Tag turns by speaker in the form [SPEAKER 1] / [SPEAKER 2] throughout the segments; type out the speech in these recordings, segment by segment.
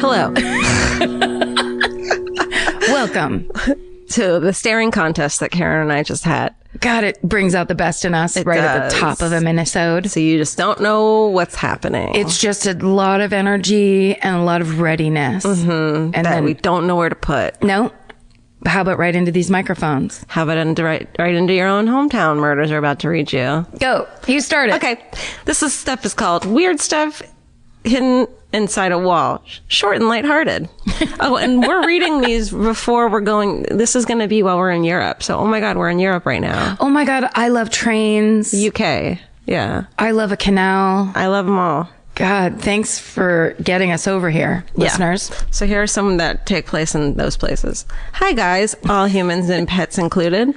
[SPEAKER 1] Hello.
[SPEAKER 2] Welcome
[SPEAKER 1] to the staring contest that Karen and I just had.
[SPEAKER 2] God, it brings out the best in us right at the top of a minisode.
[SPEAKER 1] So you just don't know what's happening.
[SPEAKER 2] It's just a lot of energy and a lot of readiness.
[SPEAKER 1] And that then we don't know where to put.
[SPEAKER 2] No. How about right into these microphones?
[SPEAKER 1] How about right into your own hometown? Murders are about to reach you.
[SPEAKER 2] Go. You start it.
[SPEAKER 1] Okay. This stuff is called Weird Stuff Hidden Inside a Wall. Short and lighthearted. Oh, and we're reading these before we're going. This is going to be while we're in Europe. So, oh my God, we're in Europe right now.
[SPEAKER 2] Oh my God, I love trains.
[SPEAKER 1] UK. Yeah.
[SPEAKER 2] I love a canal.
[SPEAKER 1] I love them all.
[SPEAKER 2] God, thanks for getting us over here, listeners.
[SPEAKER 1] So here are some that take place in those places. Hi, guys, all humans and pets included.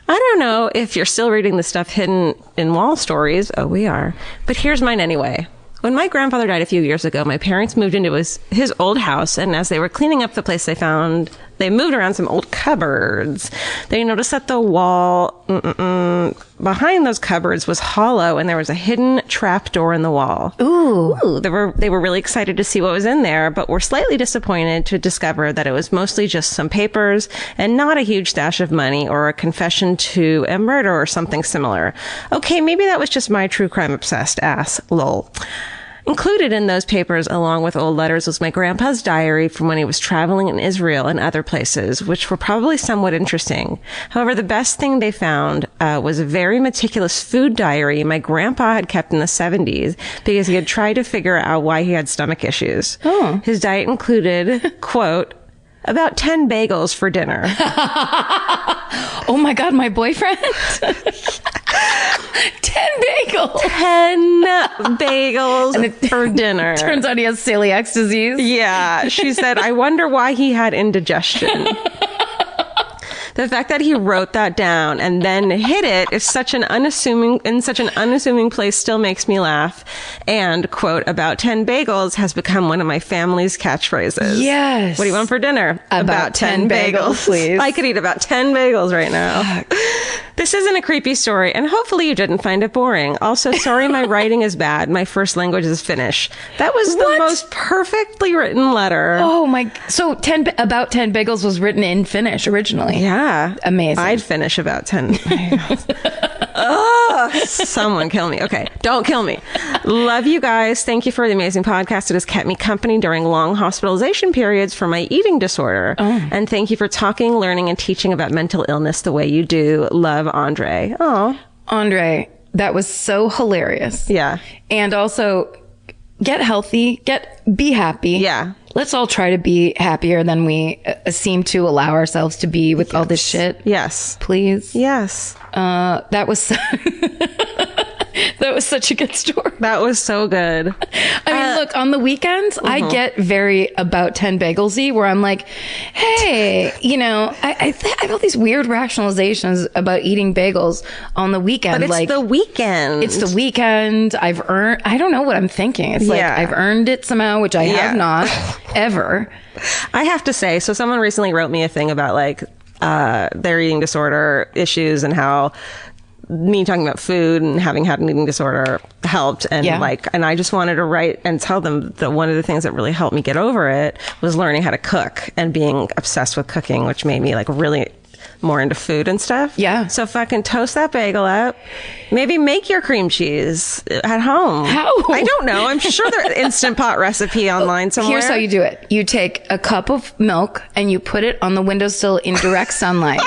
[SPEAKER 1] I don't know if you're still reading the stuff hidden in wall stories. Oh, we are. But here's mine anyway. When my grandfather died a few years ago, my parents moved into his old house, and as they were cleaning up the place, they moved around some old cupboards. They noticed that the wall behind those cupboards was hollow, and there was a hidden trap door in the wall.
[SPEAKER 2] Ooh.
[SPEAKER 1] They were really excited to see what was in there, but were slightly disappointed to discover that it was mostly just some papers and not a huge stash of money or a confession to a murder or something similar. Okay, maybe that was just my true crime obsessed ass. Lol. Included in those papers, along with old letters, was my grandpa's diary from when he was traveling in Israel and other places, which were probably somewhat interesting. However, the best thing they found was a very meticulous food diary my grandpa had kept in the 70s because he had tried to figure out why he had stomach issues.
[SPEAKER 2] Oh.
[SPEAKER 1] His diet included, quote, about 10 bagels for dinner.
[SPEAKER 2] Oh my God, my boyfriend? 10 bagels.
[SPEAKER 1] 10 bagels for dinner.
[SPEAKER 2] Turns out he has celiac disease.
[SPEAKER 1] Yeah. She said, I wonder why he had indigestion. The fact that he wrote that down and then hid it is such an unassuming place still makes me laugh. And, quote, about 10 bagels has become one of my family's catchphrases.
[SPEAKER 2] Yes.
[SPEAKER 1] What do you want for dinner?
[SPEAKER 2] About 10 bagels, please.
[SPEAKER 1] I could eat about 10 bagels right now. This isn't a creepy story, and hopefully you didn't find it boring. Also, sorry my writing is bad. My first language is Finnish. That was the most perfectly written letter.
[SPEAKER 2] Oh my... So about 10 bagels was written in Finnish originally.
[SPEAKER 1] Yeah.
[SPEAKER 2] Amazing.
[SPEAKER 1] I'd finish about 10 bagels. Oh, someone kill me. Okay, don't kill me. Love you guys. Thank you for the amazing podcast. It has kept me company during long hospitalization periods for my eating disorder. Oh. And thank you for talking, learning, and teaching about mental illness the way you do. Love, Andre. Oh,
[SPEAKER 2] Andre, that was so hilarious.
[SPEAKER 1] Yeah.
[SPEAKER 2] And also, get healthy. Be happy.
[SPEAKER 1] Yeah.
[SPEAKER 2] Let's all try to be happier than we seem to allow ourselves to be with all this shit.
[SPEAKER 1] Yes.
[SPEAKER 2] Please.
[SPEAKER 1] Yes.
[SPEAKER 2] That was that was such a good story.
[SPEAKER 1] That was so good.
[SPEAKER 2] I mean, look, on the weekends, I get very about 10 bagelsy where I'm like, hey, I have all these weird rationalizations about eating bagels on the weekend.
[SPEAKER 1] But it's the weekend.
[SPEAKER 2] It's the weekend. I don't know what I'm thinking. It's like I've earned it somehow, which I have not ever.
[SPEAKER 1] I have to say, so someone recently wrote me a thing about like their eating disorder issues and how me talking about food and having had an eating disorder helped. And and I just wanted to write and tell them that one of the things that really helped me get over it was learning how to cook and being obsessed with cooking, which made me like really more into food and stuff.
[SPEAKER 2] Yeah.
[SPEAKER 1] So fucking toast that bagel up. Maybe make your cream cheese at home.
[SPEAKER 2] How?
[SPEAKER 1] I don't know. I'm sure there's an Instant Pot recipe online somewhere.
[SPEAKER 2] Here's how you do it. You take a cup of milk and you put it on the windowsill in direct sunlight.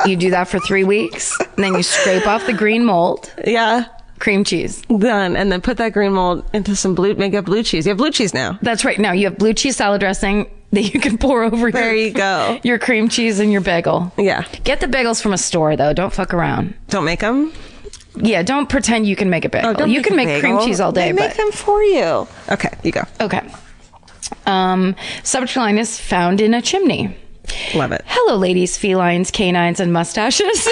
[SPEAKER 2] You do that for 3 weeks. And then you scrape off the green mold.
[SPEAKER 1] Yeah.
[SPEAKER 2] Cream cheese.
[SPEAKER 1] Done. And then put that green mold into some make up blue cheese. You have blue cheese now.
[SPEAKER 2] That's right. Now you have blue cheese salad dressing that you can pour over
[SPEAKER 1] you go.
[SPEAKER 2] Your cream cheese and your bagel.
[SPEAKER 1] Yeah.
[SPEAKER 2] Get the bagels from a store, though. Don't fuck around.
[SPEAKER 1] Don't make them?
[SPEAKER 2] Yeah, don't pretend you can make a bagel. You can make cream cheese all day.
[SPEAKER 1] They make them for you. Okay, you go.
[SPEAKER 2] Okay. Subject line is found in a chimney.
[SPEAKER 1] Love it.
[SPEAKER 2] Hello, ladies, felines, canines, and mustaches.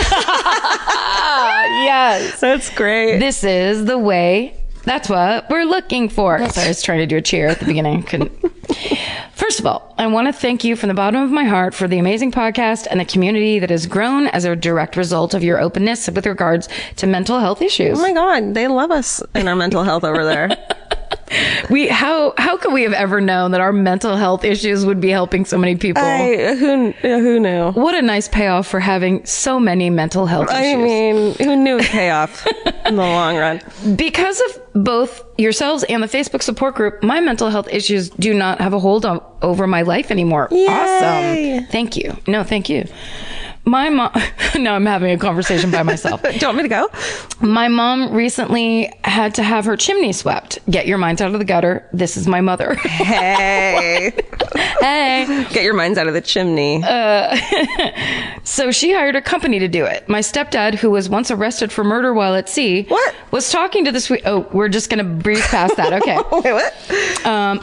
[SPEAKER 2] Yes.
[SPEAKER 1] That's great.
[SPEAKER 2] This is the way. That's what we're looking for. Sorry, I was trying to do a cheer at the beginning. Couldn't. First of all, I want to thank you from the bottom of my heart for the amazing podcast and the community that has grown as a direct result of your openness with regards to mental health issues.
[SPEAKER 1] Oh my God, they love us and our mental health over there.
[SPEAKER 2] How could we have ever known that our mental health issues would be helping so many people?
[SPEAKER 1] Who knew?
[SPEAKER 2] What a nice payoff for having so many mental health issues.
[SPEAKER 1] I mean, who knew the payoff in the long run?
[SPEAKER 2] Because of both yourselves and the Facebook support group, my mental health issues do not have a hold over my life anymore.
[SPEAKER 1] Yay.
[SPEAKER 2] Awesome. Thank you. No, thank you. My mom, now I'm having a conversation by myself.
[SPEAKER 1] Do you want me to go?
[SPEAKER 2] My mom recently had to have her chimney swept. Get your minds out of the gutter. This is my mother.
[SPEAKER 1] Hey.
[SPEAKER 2] Hey.
[SPEAKER 1] Get your minds out of the chimney.
[SPEAKER 2] So she hired a company to do it. My stepdad, who was once arrested for murder while at sea, was talking to the sweep. Oh, we're just going to breeze past that. Okay.
[SPEAKER 1] Wait, what?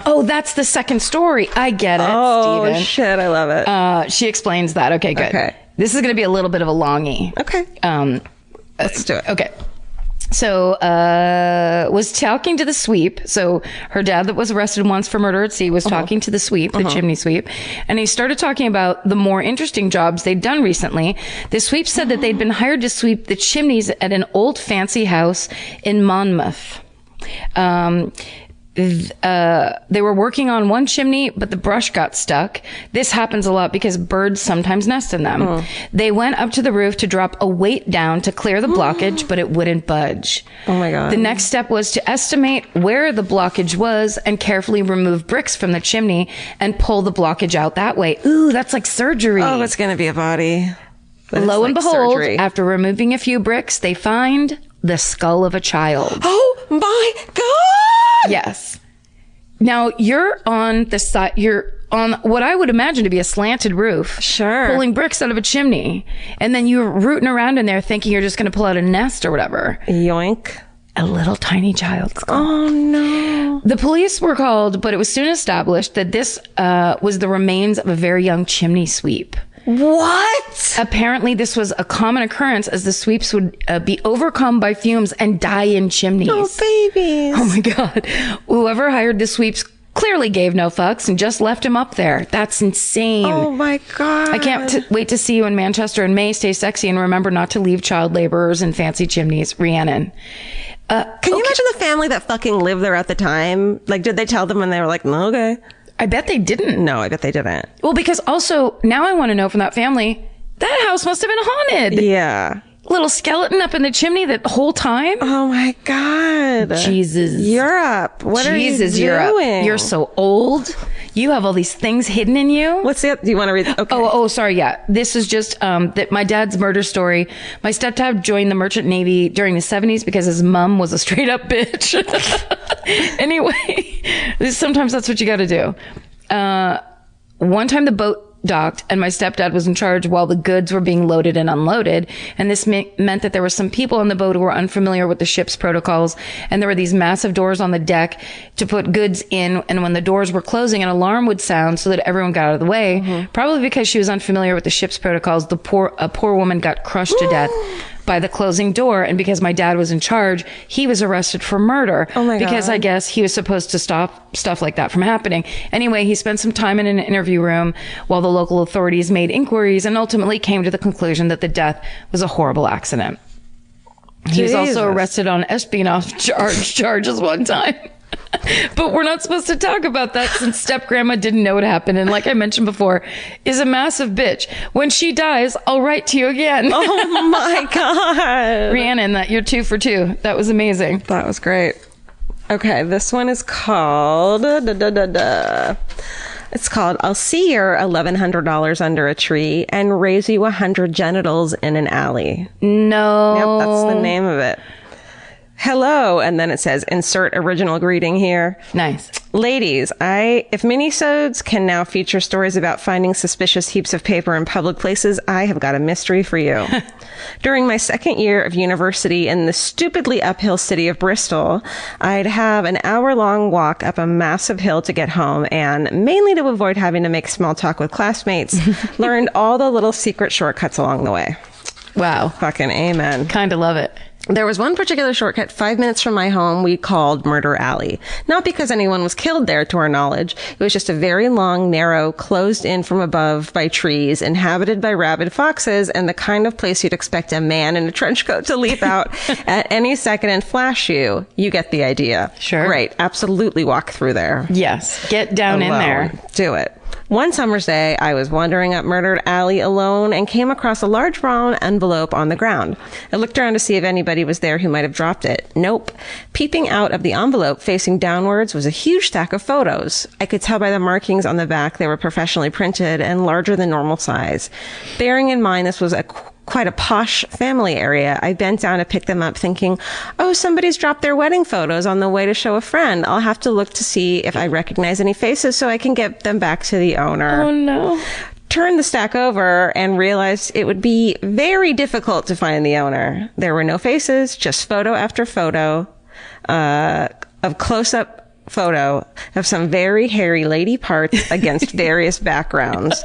[SPEAKER 2] Oh, that's the second story. I get it,
[SPEAKER 1] Oh,
[SPEAKER 2] Steven.
[SPEAKER 1] shit. I love it.
[SPEAKER 2] She explains that. Okay, good.
[SPEAKER 1] Okay.
[SPEAKER 2] This is going to be a little bit of a longie.
[SPEAKER 1] Okay. Let's do it.
[SPEAKER 2] Okay. So, was talking to the sweep. So her dad that was arrested once for murder at sea was talking to the sweep, the chimney sweep. And he started talking about the more interesting jobs they'd done recently. The sweep said that they'd been hired to sweep the chimneys at an old fancy house in Monmouth. They were working on one chimney, but the brush got stuck. This happens a lot because birds sometimes nest in them. They went up to the roof to drop a weight down to clear the blockage, but it wouldn't budge.
[SPEAKER 1] Oh my God.
[SPEAKER 2] The next step was to estimate where the blockage was and carefully remove bricks from the chimney and pull the blockage out that way. Ooh, that's like surgery.
[SPEAKER 1] Oh, it's going to be a body.
[SPEAKER 2] Lo and behold, after removing a few bricks, they find the skull of a child.
[SPEAKER 1] Oh my God.
[SPEAKER 2] Yes. Now you're on the side, you're on what I would imagine to be a slanted roof.
[SPEAKER 1] Sure.
[SPEAKER 2] Pulling bricks out of a chimney. And then you're rooting around in there thinking you're just going to pull out a nest or whatever.
[SPEAKER 1] Yoink.
[SPEAKER 2] A little tiny child's skull.
[SPEAKER 1] Oh no.
[SPEAKER 2] The police were called, but it was soon established that this was the remains of a very young chimney sweep.
[SPEAKER 1] What?
[SPEAKER 2] Apparently, this was a common occurrence as the sweeps would be overcome by fumes and die in chimneys.
[SPEAKER 1] Oh, babies.
[SPEAKER 2] Oh, my God. Whoever hired the sweeps clearly gave no fucks and just left him up there. That's insane.
[SPEAKER 1] Oh, my God.
[SPEAKER 2] I can't wait to see you in Manchester in May. Stay sexy and remember not to leave child laborers in fancy chimneys. Rhiannon.
[SPEAKER 1] Can you imagine the family that fucking lived there at the time? Like, did they tell them when they were like, no, okay?
[SPEAKER 2] I bet they didn't.
[SPEAKER 1] No, I bet they didn't.
[SPEAKER 2] Well, because also, now I want to know from that family, that house must have been haunted.
[SPEAKER 1] Yeah.
[SPEAKER 2] Little skeleton up in the chimney that whole time?
[SPEAKER 1] Oh, my God.
[SPEAKER 2] Jesus.
[SPEAKER 1] Europe. What are you doing?
[SPEAKER 2] Europe. You're so old. You have all these things hidden in you.
[SPEAKER 1] What's the... Do you want to read... Okay.
[SPEAKER 2] Oh, sorry. Yeah. This is just that my dad's murder story. My stepdad joined the Merchant Navy during the 70s because his mom was a straight up bitch. Anyway, sometimes that's what you got to do. One time the boat docked and my stepdad was in charge while the goods were being loaded and unloaded. And this meant that there were some people on the boat who were unfamiliar with the ship's protocols. And there were these massive doors on the deck to put goods in. And when the doors were closing, an alarm would sound so that everyone got out of the way. Probably because she was unfamiliar with the ship's protocols, a poor woman got crushed to death by the closing door. And because my dad was in charge, he was arrested for murder.
[SPEAKER 1] Oh my God.
[SPEAKER 2] Because I guess he was supposed to stop stuff like that from happening. Anyway, he spent some time in an interview room while the local authorities made inquiries and ultimately came to the conclusion that the death was a horrible accident. He was also arrested on espionage charges one time. But we're not supposed to talk about that since step-grandma didn't know what happened. And like I mentioned before, is a massive bitch. When she dies, I'll write to you again.
[SPEAKER 1] Oh my God.
[SPEAKER 2] Rhiannon, you're 2 for 2. That was amazing.
[SPEAKER 1] That was great. Okay, this one is called... It's called, I'll see your $1,100 under a tree and raise you 100 genitals in an alley.
[SPEAKER 2] No.
[SPEAKER 1] Yep, that's the name of it. Hello, and then it says, insert original greeting here.
[SPEAKER 2] Nice.
[SPEAKER 1] Ladies, if minisodes can now feature stories about finding suspicious heaps of paper in public places, I have got a mystery for you. During my second year of university in the stupidly uphill city of Bristol, I'd have an hour-long walk up a massive hill to get home, and mainly to avoid having to make small talk with classmates, learned all the little secret shortcuts along the way.
[SPEAKER 2] Wow.
[SPEAKER 1] Fucking amen.
[SPEAKER 2] Kind of love it.
[SPEAKER 1] There was one particular shortcut 5 minutes from my home we called Murder Alley. Not because anyone was killed there, to our knowledge. It was just a very long, narrow, closed in from above by trees, inhabited by rabid foxes, and the kind of place you'd expect a man in a trench coat to leap out at any second and flash you. You get the idea.
[SPEAKER 2] Sure.
[SPEAKER 1] Great. Absolutely walk through there.
[SPEAKER 2] Yes. Get down in there.
[SPEAKER 1] Do it. One summer's day, I was wandering up Murder Alley alone and came across a large brown envelope on the ground. I looked around to see if anybody was there who might have dropped it. Nope. Peeping out of the envelope, facing downwards, was a huge stack of photos. I could tell by the markings on the back they were professionally printed and larger than normal size. Bearing in mind this was quite a posh family area, I bent down to pick them up thinking, oh, somebody's dropped their wedding photos on the way to show a friend. I'll have to look to see if I recognize any faces so I can get them back to the owner.
[SPEAKER 2] Oh, no.
[SPEAKER 1] Turned the stack over and realized it would be very difficult to find the owner. There were no faces, just photo after photo of close-up photo of some very hairy lady parts against various backgrounds.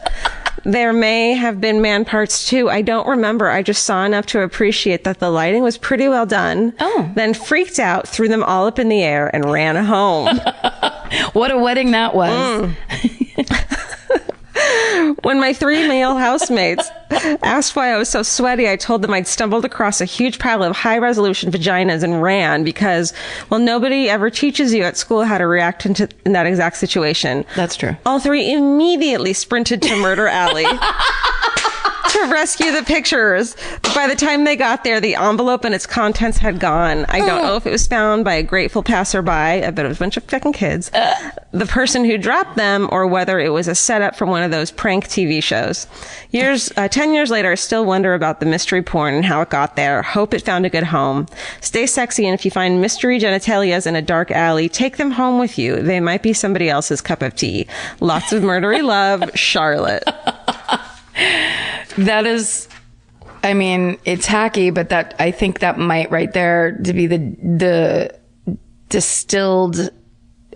[SPEAKER 1] There may have been man parts too. I don't remember. I just saw enough to appreciate that the lighting was pretty well done.
[SPEAKER 2] Oh.
[SPEAKER 1] Then freaked out, threw them all up in the air, and ran home.
[SPEAKER 2] What a wedding that was.
[SPEAKER 1] When my 3 male housemates asked why I was so sweaty, I told them I'd stumbled across a huge pile of high-resolution vaginas and ran because, well, nobody ever teaches you at school how to react in that exact situation.
[SPEAKER 2] That's true.
[SPEAKER 1] All 3 immediately sprinted to Murder Alley to rescue the pictures. But by the time they got there, the envelope and its contents had gone. I don't know if it was found by a grateful passerby. I bet it was a bunch of fucking kids. The person who dropped them, or whether it was a setup from one of those prank TV shows. 10 years later, I still wonder about the mystery porn and how it got there. Hope it found a good home. Stay sexy, and if you find mystery genitalias in a dark alley, take them home with you. They might be somebody else's cup of tea. Lots of murdery love, Charlotte.
[SPEAKER 2] That is, I mean, it's hacky, but that, I think that might right there to be the distilled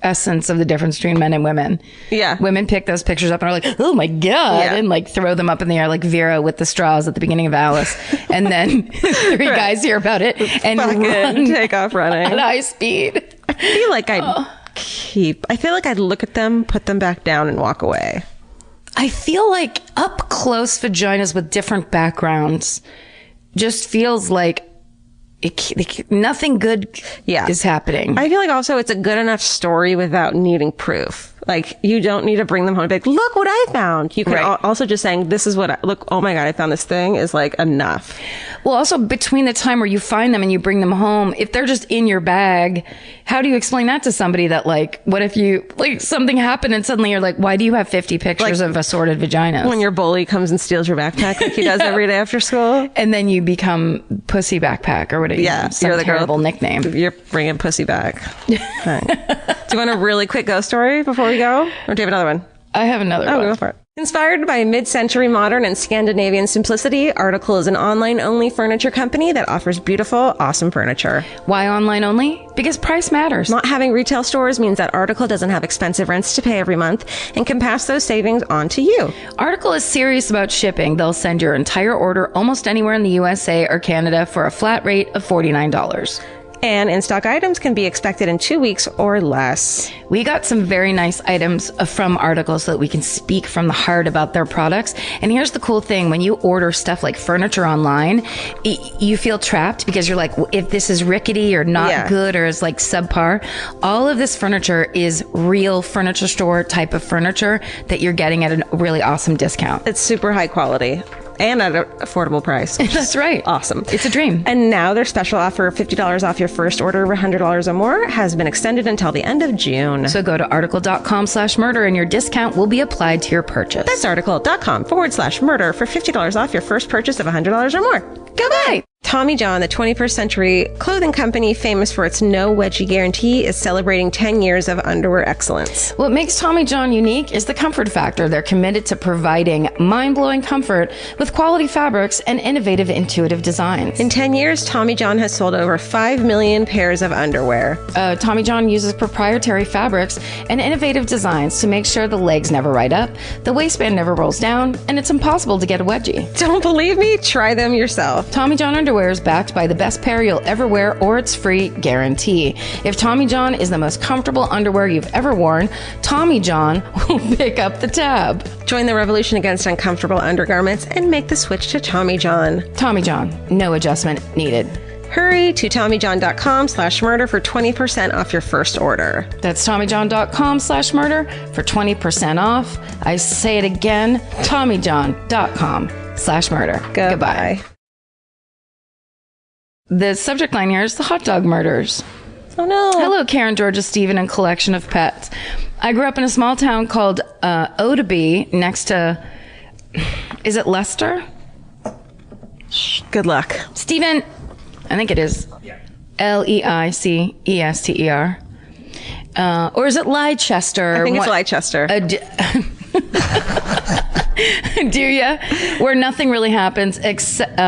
[SPEAKER 2] essence of the difference between men and women.
[SPEAKER 1] Yeah.
[SPEAKER 2] Women pick those pictures up and are like, oh my God, and like throw them up in the air like Vera with the straws at the beginning of Alice. And then 3 guys hear about it and run,
[SPEAKER 1] take off running
[SPEAKER 2] at high speed.
[SPEAKER 1] I feel like I'd look at them, put them back down, and walk away.
[SPEAKER 2] I feel like up close vaginas with different backgrounds just feels like nothing good is happening.
[SPEAKER 1] I feel like also it's a good enough story without needing proof. Like, you don't need to bring them home and be like, look what I found. You can also just saying, this is what look, oh my God, I found this thing is like enough. Well,
[SPEAKER 2] also between the time where you find them and you bring them home, if they're just in your bag, how do you explain that to somebody that like, what if you, like something happened and suddenly you're like, why do you have 50 pictures of assorted vaginas?
[SPEAKER 1] When your bully comes and steals your backpack like he does every day after school.
[SPEAKER 2] And then you become Pussy Backpack or whatever.
[SPEAKER 1] Yeah.
[SPEAKER 2] Some
[SPEAKER 1] you're the
[SPEAKER 2] terrible
[SPEAKER 1] girl,
[SPEAKER 2] nickname.
[SPEAKER 1] You're bringing Pussy back. Okay. Do you want a really quick ghost story before we go? Or do you have another one?
[SPEAKER 2] I have another one.
[SPEAKER 1] Go for it. Inspired by mid-century modern and Scandinavian simplicity, Article is an online-only furniture company that offers beautiful, awesome furniture.
[SPEAKER 2] Why online only? Because price matters.
[SPEAKER 1] Not having retail stores means that Article doesn't have expensive rents to pay every month and can pass those savings on to you.
[SPEAKER 2] Article is serious about shipping. They'll send your entire order almost anywhere in the USA or Canada for a flat rate of $49.
[SPEAKER 1] And in-stock items can be expected in 2 weeks or less.
[SPEAKER 2] We got some very nice items from Article so that we can speak from the heart about their products. And here's the cool thing. When you order stuff like furniture online, you feel trapped because you're like, if this is rickety or not good or is like subpar, all of this furniture is real furniture store type of furniture that you're getting at a really awesome discount.
[SPEAKER 1] It's super high quality. And at an affordable price.
[SPEAKER 2] That's right.
[SPEAKER 1] Awesome.
[SPEAKER 2] It's a dream.
[SPEAKER 1] And now their special offer of $50 off your first order of $100 or more has been extended until the end of June.
[SPEAKER 2] So go to article.com/murder and your discount will be applied to your purchase.
[SPEAKER 1] That's article.com/murder for $50 off your first purchase of $100 or more. Goodbye. Tommy John, the 21st century clothing company famous for its no wedgie guarantee, is celebrating 10 years of underwear excellence.
[SPEAKER 2] What makes Tommy John unique is the comfort factor. They're committed to providing mind-blowing comfort with quality fabrics and innovative, intuitive designs.
[SPEAKER 1] In 10 years, Tommy John has sold over 5 million pairs of underwear.
[SPEAKER 2] Tommy John uses proprietary fabrics and innovative designs to make sure the legs never ride up, the waistband never rolls down, and it's impossible to get a wedgie.
[SPEAKER 1] Don't believe me? Try them yourself.
[SPEAKER 2] Tommy John underwear is backed by the best pair you'll ever wear or its free guarantee. If Tommy John is the most comfortable underwear you've ever worn, Tommy John will pick up the tab.
[SPEAKER 1] Join the revolution against uncomfortable undergarments and make the switch to Tommy John.
[SPEAKER 2] Tommy John, no adjustment needed.
[SPEAKER 1] Hurry to TommyJohn.com/murder for 20% off your first order.
[SPEAKER 2] That's TommyJohn.com/murder for 20% off. I say it again, TommyJohn.com/murder. Goodbye. The subject line here is the hot dog murders.
[SPEAKER 1] Oh no.
[SPEAKER 2] Hello, Karen, Georgia, Stephen, and collection of pets. I grew up in a small town called Odeby next to, is it Leicester?
[SPEAKER 1] Good luck.
[SPEAKER 2] Stephen, I think it is.
[SPEAKER 3] Yeah.
[SPEAKER 2] Leicester. Or is it Leicester?
[SPEAKER 1] I think it's Leicester.
[SPEAKER 2] Do ya? Where nothing really happens except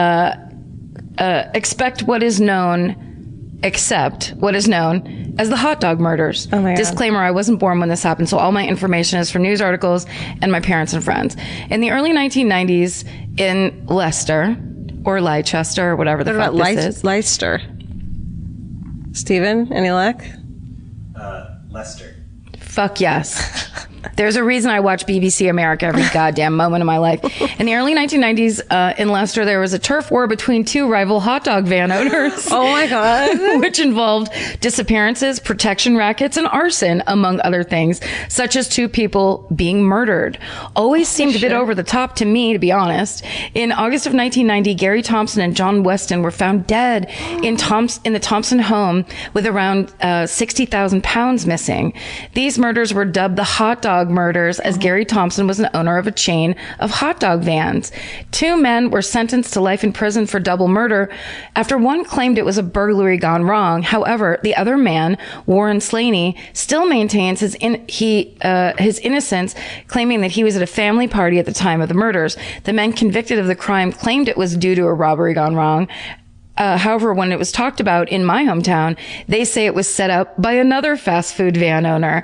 [SPEAKER 2] what is known as the hot dog murders.
[SPEAKER 1] Oh my God.
[SPEAKER 2] Disclaimer, I wasn't born when this happened, so all my information is from news articles and my parents and friends. In the early 1990s in Leicester, or Leicester, or whatever the fuck this is.
[SPEAKER 1] Leicester. Steven, any luck?
[SPEAKER 3] Lester.
[SPEAKER 2] Fuck yes. There's a reason I watch BBC America every goddamn moment of my life. In the early 1990s, in Leicester, there was a turf war between two rival hot dog van owners.
[SPEAKER 1] Oh my God.
[SPEAKER 2] Which involved disappearances, protection rackets, and arson, among other things, such as two people being murdered. Always seemed a bit over the top to me, to be honest. In August of 1990, Gary Thompson and John Weston were found dead in the Thompson home with around 60,000 pounds missing. These murders were dubbed the hot dog murders, as Gary Thompson was an owner of a chain of hot dog vans. Two men were sentenced to life in prison for double murder after one claimed it was a burglary gone wrong. However, the other man, Warren Slaney, still maintains his innocence, claiming that he was at a family party at the time of the murders. The men convicted of the crime claimed it was due to a robbery gone wrong. However, when it was talked about in my hometown, they say it was set up by another fast food van owner.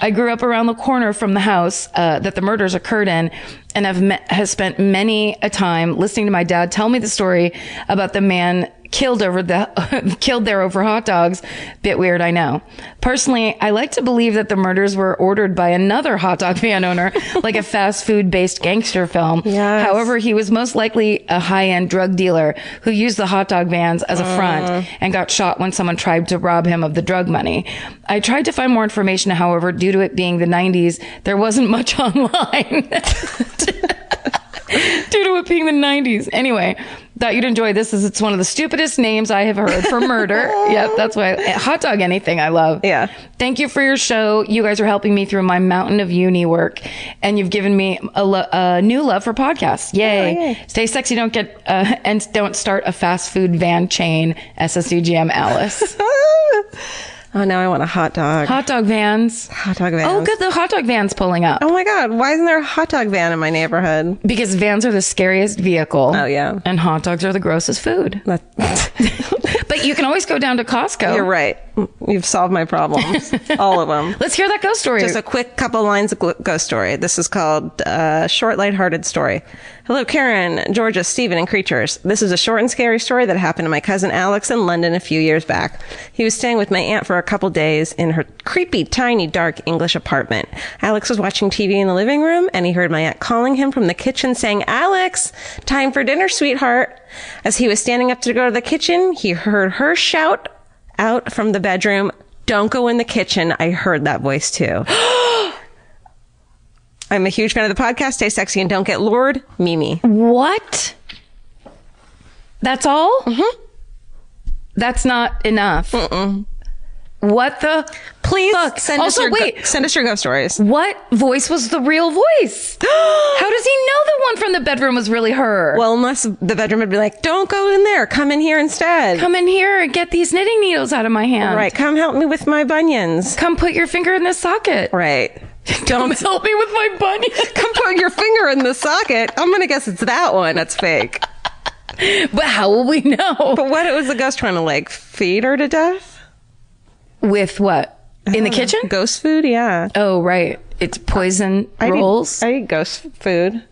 [SPEAKER 2] I grew up around the corner from the house that the murders occurred in, and has spent many a time listening to my dad tell me the story about the man killed there over hot dogs. Bit weird, I know. Personally, I like to believe that the murders were ordered by another hot dog van owner, like a fast food based gangster film.
[SPEAKER 1] Yes.
[SPEAKER 2] However, he was most likely a high-end drug dealer who used the hot dog vans as a front and got shot when someone tried to rob him of the drug money. I tried to find more information, however, due to it being the 90s, there wasn't much online. Due to it being the 90s. Anyway, thought you'd enjoy this, as it's one of the stupidest names I have heard for murder. Yep, that's why. Hot dog anything I love.
[SPEAKER 1] Yeah.
[SPEAKER 2] Thank you for your show. You guys are helping me through my mountain of uni work, and you've given me a new love for podcasts. Yay.
[SPEAKER 1] Oh, yay.
[SPEAKER 2] Stay sexy, don't get, and don't start a fast food van chain, SSUGM Alice.
[SPEAKER 1] Oh, now I want a hot dog.
[SPEAKER 2] Hot dog vans.
[SPEAKER 1] Hot dog vans.
[SPEAKER 2] Oh, good. The hot dog van's pulling up.
[SPEAKER 1] Oh my God. Why isn't there a hot dog van in my neighborhood?
[SPEAKER 2] Because vans are the scariest vehicle.
[SPEAKER 1] Oh, yeah.
[SPEAKER 2] And hot dogs are the grossest food. But you can always go down to Costco.
[SPEAKER 1] You're right. You've solved my problems. All of them.
[SPEAKER 2] Let's hear that ghost story.
[SPEAKER 1] Just a quick couple lines of ghost story. This is called Short, Lighthearted Story. Hello, Karen, Georgia, Stephen, and creatures. This is a short and scary story that happened to my cousin Alex in London a few years back. He was staying with my aunt for a couple days in her creepy, tiny, dark English apartment. Alex was watching TV in the living room, and he heard my aunt calling him from the kitchen saying, "Alex, time for dinner, sweetheart." As he was standing up to go to the kitchen, he heard her shout out from the bedroom, "Don't go in the kitchen." I heard that voice too. I'm a huge fan of the podcast. Stay sexy and don't get lured. Mimi.
[SPEAKER 2] What? That's all?
[SPEAKER 1] Mm-hmm.
[SPEAKER 2] That's not enough.
[SPEAKER 1] Mm-mm.
[SPEAKER 2] What the
[SPEAKER 1] Please
[SPEAKER 2] fuck?
[SPEAKER 1] send us send us your ghost stories.
[SPEAKER 2] What voice was the real voice? How does he know the one from the bedroom was really her?
[SPEAKER 1] Well, unless the bedroom would be like, don't go in there. Come in here instead.
[SPEAKER 2] Come in here and get these knitting needles out of my hand.
[SPEAKER 1] Right. Come help me with my bunions.
[SPEAKER 2] Come put your finger in this socket.
[SPEAKER 1] Right.
[SPEAKER 2] Don't help me with my bunions.
[SPEAKER 1] Come put your finger in the socket. I'm going to guess it's that one. That's fake.
[SPEAKER 2] But how will we know?
[SPEAKER 1] But what was the ghost trying to like feed her to death?
[SPEAKER 2] With what? In the kitchen?
[SPEAKER 1] Ghost food, yeah.
[SPEAKER 2] Oh, right. It's poison rolls.
[SPEAKER 1] I eat ghost food.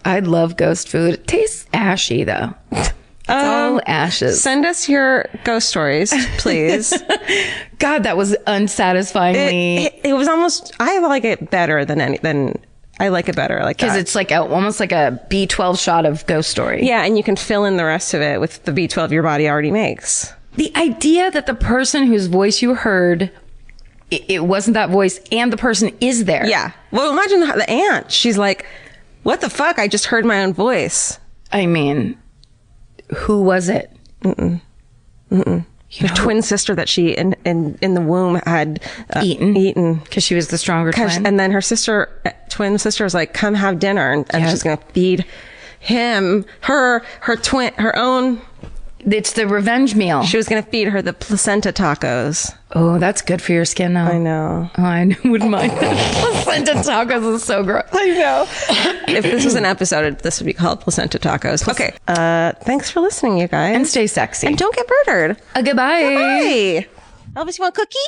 [SPEAKER 2] I love ghost food. It tastes ashy, though. It's all ashes.
[SPEAKER 1] Send us your ghost stories, please.
[SPEAKER 2] God, that was unsatisfyingly...
[SPEAKER 1] It was almost... I like it better than I like it better like that.
[SPEAKER 2] Because it's like almost like a B12 shot of ghost story.
[SPEAKER 1] Yeah, and you can fill in the rest of it with the B12 your body already makes.
[SPEAKER 2] The idea that the person whose voice you heard, it wasn't that voice, and the person is there.
[SPEAKER 1] Yeah. Well, imagine the aunt. She's like, what the fuck? I just heard my own voice.
[SPEAKER 2] I mean, who was it?
[SPEAKER 1] Her twin sister that she in the womb had eaten.
[SPEAKER 2] Because she was the stronger twin.
[SPEAKER 1] And then her twin sister was like, come have dinner. And she's going to feed him, her own...
[SPEAKER 2] It's the revenge meal.
[SPEAKER 1] She was going to feed her the placenta tacos.
[SPEAKER 2] Oh, that's good for your skin, though.
[SPEAKER 1] I know.
[SPEAKER 2] Oh, I wouldn't mind that. Placenta tacos is so gross.
[SPEAKER 1] I know. If this was an episode, this would be called Placenta Tacos. Okay. Thanks for listening, you guys.
[SPEAKER 2] And stay sexy.
[SPEAKER 1] And don't get murdered.
[SPEAKER 2] Goodbye.
[SPEAKER 1] Bye. Elvis, you want a cookie?